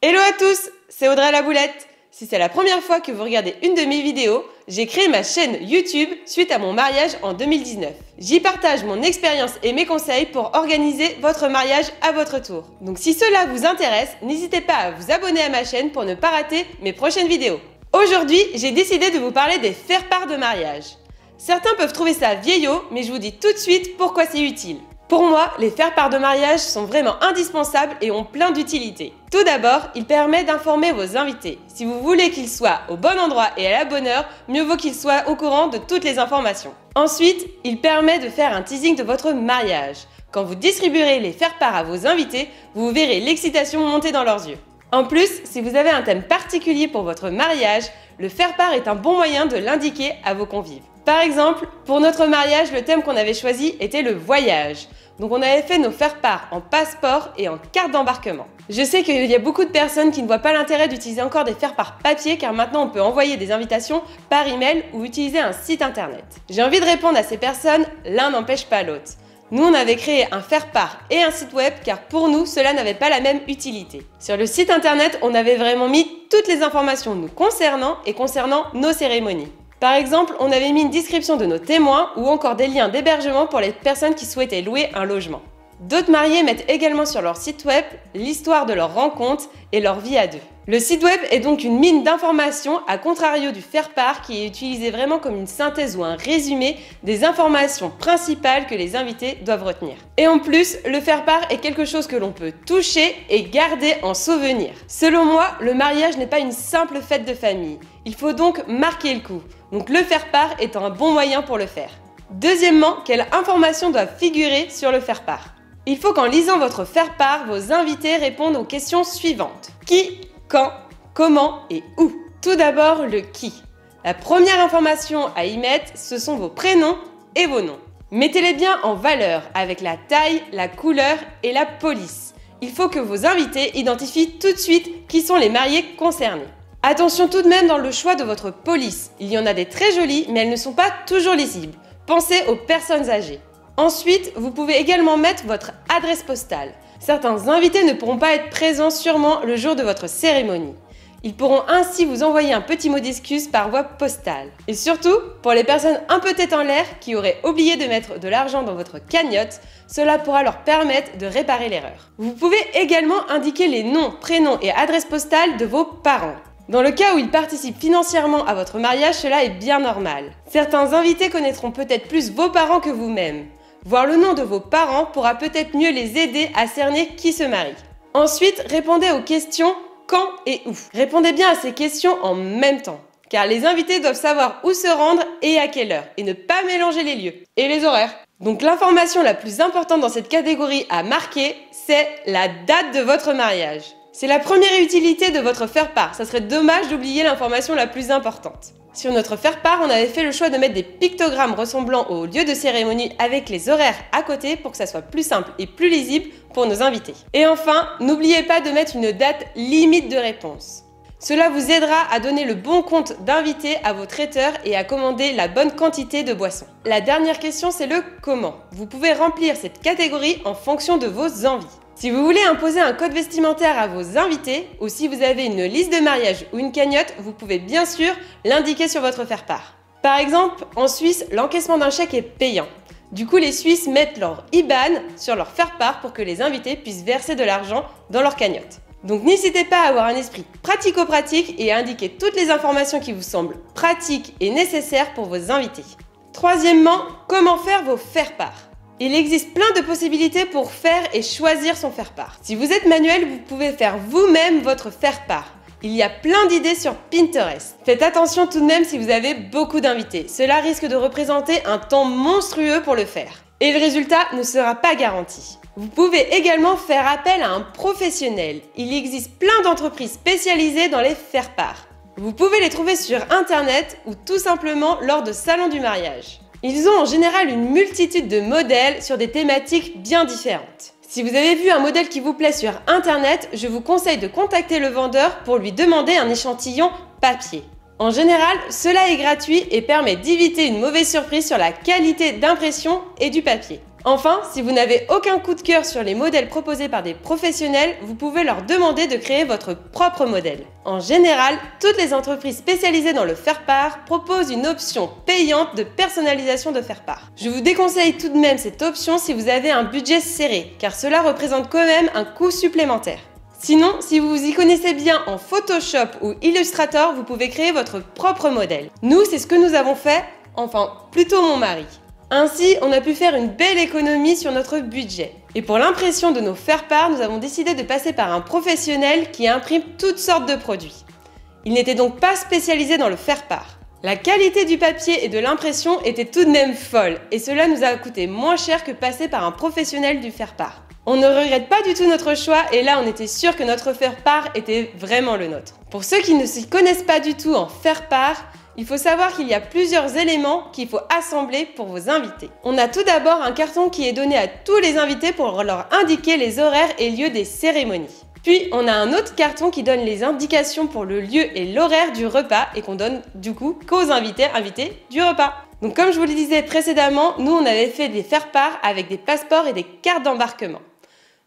Hello à tous, c'est Audrey la Boulette. Si c'est la première fois que vous regardez une de mes vidéos, j'ai créé ma chaîne YouTube suite à mon mariage en 2019. J'y partage mon expérience et mes conseils pour organiser votre mariage à votre tour. Donc si cela vous intéresse, n'hésitez pas à vous abonner à ma chaîne pour ne pas rater mes prochaines vidéos. Aujourd'hui, j'ai décidé de vous parler des faire-part de mariage. Certains peuvent trouver ça vieillot, mais je vous dis tout de suite pourquoi c'est utile. Pour moi, les faire-part de mariage sont vraiment indispensables et ont plein d'utilités. Tout d'abord, il permet d'informer vos invités. Si vous voulez qu'ils soient au bon endroit et à la bonne heure, mieux vaut qu'ils soient au courant de toutes les informations. Ensuite, il permet de faire un teasing de votre mariage. Quand vous distribuerez les faire-part à vos invités, vous verrez l'excitation monter dans leurs yeux. En plus, si vous avez un thème particulier pour votre mariage, le faire-part est un bon moyen de l'indiquer à vos convives. Par exemple, pour notre mariage, le thème qu'on avait choisi était le voyage. Donc on avait fait nos faire-part en passeport et en carte d'embarquement. Je sais qu'il y a beaucoup de personnes qui ne voient pas l'intérêt d'utiliser encore des faire-part papier car maintenant on peut envoyer des invitations par email ou utiliser un site internet. J'ai envie de répondre à ces personnes, l'un n'empêche pas l'autre. Nous, on avait créé un faire-part et un site web car pour nous, cela n'avait pas la même utilité. Sur le site internet, on avait vraiment mis toutes les informations nous concernant et concernant nos cérémonies. Par exemple, on avait mis une description de nos témoins ou encore des liens d'hébergement pour les personnes qui souhaitaient louer un logement. D'autres mariés mettent également sur leur site web l'histoire de leur rencontre et leur vie à deux. Le site web est donc une mine d'informations à contrario du faire-part qui est utilisé vraiment comme une synthèse ou un résumé des informations principales que les invités doivent retenir. Et en plus, le faire-part est quelque chose que l'on peut toucher et garder en souvenir. Selon moi, le mariage n'est pas une simple fête de famille. Il faut donc marquer le coup. Donc le faire-part est un bon moyen pour le faire. Deuxièmement, quelles informations doivent figurer sur le faire-part ? Il faut qu'en lisant votre faire-part, vos invités répondent aux questions suivantes. Qui, quand, comment et où ? Tout d'abord, le qui. La première information à y mettre, ce sont vos prénoms et vos noms. Mettez-les bien en valeur avec la taille, la couleur et la police. Il faut que vos invités identifient tout de suite qui sont les mariés concernés. Attention tout de même dans le choix de votre police. Il y en a des très jolies, mais elles ne sont pas toujours lisibles. Pensez aux personnes âgées. Ensuite, vous pouvez également mettre votre adresse postale. Certains invités ne pourront pas être présents sûrement le jour de votre cérémonie. Ils pourront ainsi vous envoyer un petit mot d'excuse par voie postale. Et surtout, pour les personnes un peu tête en l'air qui auraient oublié de mettre de l'argent dans votre cagnotte, cela pourra leur permettre de réparer l'erreur. Vous pouvez également indiquer les noms, prénoms et adresses postales de vos parents. Dans le cas où ils participent financièrement à votre mariage, cela est bien normal. Certains invités connaîtront peut-être plus vos parents que vous-même. Voir le nom de vos parents pourra peut-être mieux les aider à cerner qui se marie. Ensuite, répondez aux questions quand et où. Répondez bien à ces questions en même temps, car les invités doivent savoir où se rendre et à quelle heure, et ne pas mélanger les lieux et les horaires. Donc l'information la plus importante dans cette catégorie à marquer, c'est la date de votre mariage. C'est la première utilité de votre faire-part, ça serait dommage d'oublier l'information la plus importante. Sur notre faire-part, on avait fait le choix de mettre des pictogrammes ressemblant au lieu de cérémonie avec les horaires à côté pour que ça soit plus simple et plus lisible pour nos invités. Et enfin, n'oubliez pas de mettre une date limite de réponse. Cela vous aidera à donner le bon compte d'invités à vos traiteurs et à commander la bonne quantité de boissons. La dernière question, c'est le comment. Vous pouvez remplir cette catégorie en fonction de vos envies. Si vous voulez imposer un code vestimentaire à vos invités ou si vous avez une liste de mariage ou une cagnotte, vous pouvez bien sûr l'indiquer sur votre faire-part. Par exemple, en Suisse, l'encaissement d'un chèque est payant. Du coup, les Suisses mettent leur IBAN sur leur faire-part pour que les invités puissent verser de l'argent dans leur cagnotte. Donc n'hésitez pas à avoir un esprit pratico-pratique et à indiquer toutes les informations qui vous semblent pratiques et nécessaires pour vos invités. Troisièmement, comment faire vos faire-part ? Il existe plein de possibilités pour faire et choisir son faire-part. Si vous êtes manuel, vous pouvez faire vous-même votre faire-part. Il y a plein d'idées sur Pinterest. Faites attention tout de même si vous avez beaucoup d'invités. Cela risque de représenter un temps monstrueux pour le faire. Et le résultat ne sera pas garanti. Vous pouvez également faire appel à un professionnel. Il existe plein d'entreprises spécialisées dans les faire-part. Vous pouvez les trouver sur Internet ou tout simplement lors de salons du mariage. Ils ont en général une multitude de modèles sur des thématiques bien différentes. Si vous avez vu un modèle qui vous plaît sur Internet, je vous conseille de contacter le vendeur pour lui demander un échantillon papier. En général, cela est gratuit et permet d'éviter une mauvaise surprise sur la qualité d'impression et du papier. Enfin, si vous n'avez aucun coup de cœur sur les modèles proposés par des professionnels, vous pouvez leur demander de créer votre propre modèle. En général, toutes les entreprises spécialisées dans le faire-part proposent une option payante de personnalisation de faire-part. Je vous déconseille tout de même cette option si vous avez un budget serré, car cela représente quand même un coût supplémentaire. Sinon, si vous vous y connaissez bien en Photoshop ou Illustrator, vous pouvez créer votre propre modèle. Nous, c'est ce que nous avons fait, enfin, plutôt mon mari. Ainsi, on a pu faire une belle économie sur notre budget. Et pour l'impression de nos faire-part, nous avons décidé de passer par un professionnel qui imprime toutes sortes de produits. Il n'était donc pas spécialisé dans le faire-part. La qualité du papier et de l'impression était tout de même folle, et cela nous a coûté moins cher que passer par un professionnel du faire-part. On ne regrette pas du tout notre choix, et là on était sûr que notre faire-part était vraiment le nôtre. Pour ceux qui ne s'y connaissent pas du tout en faire-part, il faut savoir qu'il y a plusieurs éléments qu'il faut assembler pour vos invités. On a tout d'abord un carton qui est donné à tous les invités pour leur indiquer les horaires et lieux des cérémonies. Puis on a un autre carton qui donne les indications pour le lieu et l'horaire du repas et qu'on donne du coup qu'aux invités du repas. Donc comme je vous le disais précédemment, nous on avait fait des faire-part avec des passeports et des cartes d'embarquement.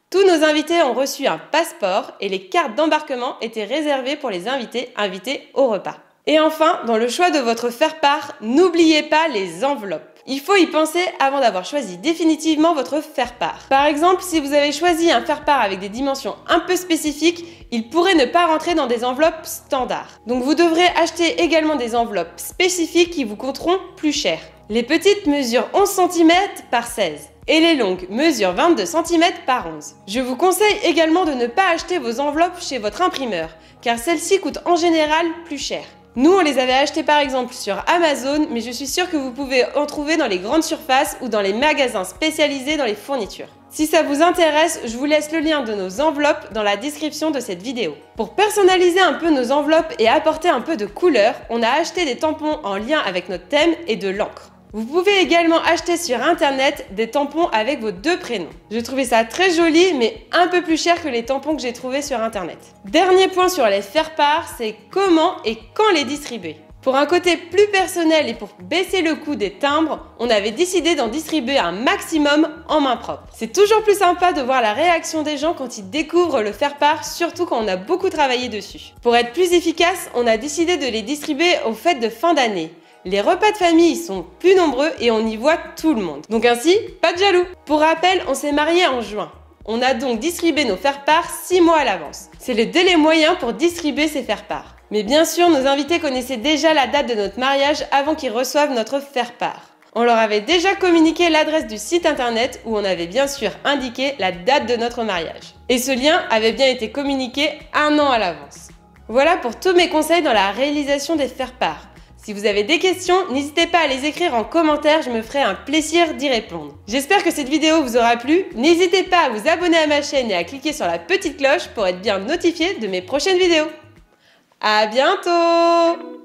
Tous nos invités ont reçu un passeport et les cartes d'embarquement étaient réservées pour les invités au repas. Et enfin, dans le choix de votre faire-part, n'oubliez pas les enveloppes. Il faut y penser avant d'avoir choisi définitivement votre faire-part. Par exemple, si vous avez choisi un faire-part avec des dimensions un peu spécifiques, il pourrait ne pas rentrer dans des enveloppes standards. Donc vous devrez acheter également des enveloppes spécifiques qui vous coûteront plus cher. Les petites mesurent 11 cm par 16 et les longues mesurent 22 cm par 11. Je vous conseille également de ne pas acheter vos enveloppes chez votre imprimeur, car celles-ci coûtent en général plus cher. Nous, on les avait achetés par exemple sur Amazon, mais je suis sûre que vous pouvez en trouver dans les grandes surfaces ou dans les magasins spécialisés dans les fournitures. Si ça vous intéresse, je vous laisse le lien de nos enveloppes dans la description de cette vidéo. Pour personnaliser un peu nos enveloppes et apporter un peu de couleur, on a acheté des tampons en lien avec notre thème et de l'encre. Vous pouvez également acheter sur internet des tampons avec vos deux prénoms. Je trouvais ça très joli, mais un peu plus cher que les tampons que j'ai trouvés sur internet. Dernier point sur les faire-part, c'est comment et quand les distribuer. Pour un côté plus personnel et pour baisser le coût des timbres, on avait décidé d'en distribuer un maximum en main propre. C'est toujours plus sympa de voir la réaction des gens quand ils découvrent le faire-part, surtout quand on a beaucoup travaillé dessus. Pour être plus efficace, on a décidé de les distribuer aux fêtes de fin d'année. Les repas de famille sont plus nombreux et on y voit tout le monde. Donc ainsi, pas de jaloux. Pour rappel, on s'est mariés en juin. On a donc distribué nos faire-part 6 mois à l'avance. C'est le délai moyen pour distribuer ces faire-part. Mais bien sûr, nos invités connaissaient déjà la date de notre mariage avant qu'ils reçoivent notre faire-part. On leur avait déjà communiqué l'adresse du site internet où on avait bien sûr indiqué la date de notre mariage. Et ce lien avait bien été communiqué 1 an à l'avance. Voilà pour tous mes conseils dans la réalisation des faire-part. Si vous avez des questions, n'hésitez pas à les écrire en commentaire, je me ferai un plaisir d'y répondre. J'espère que cette vidéo vous aura plu. N'hésitez pas à vous abonner à ma chaîne et à cliquer sur la petite cloche pour être bien notifié de mes prochaines vidéos. À bientôt!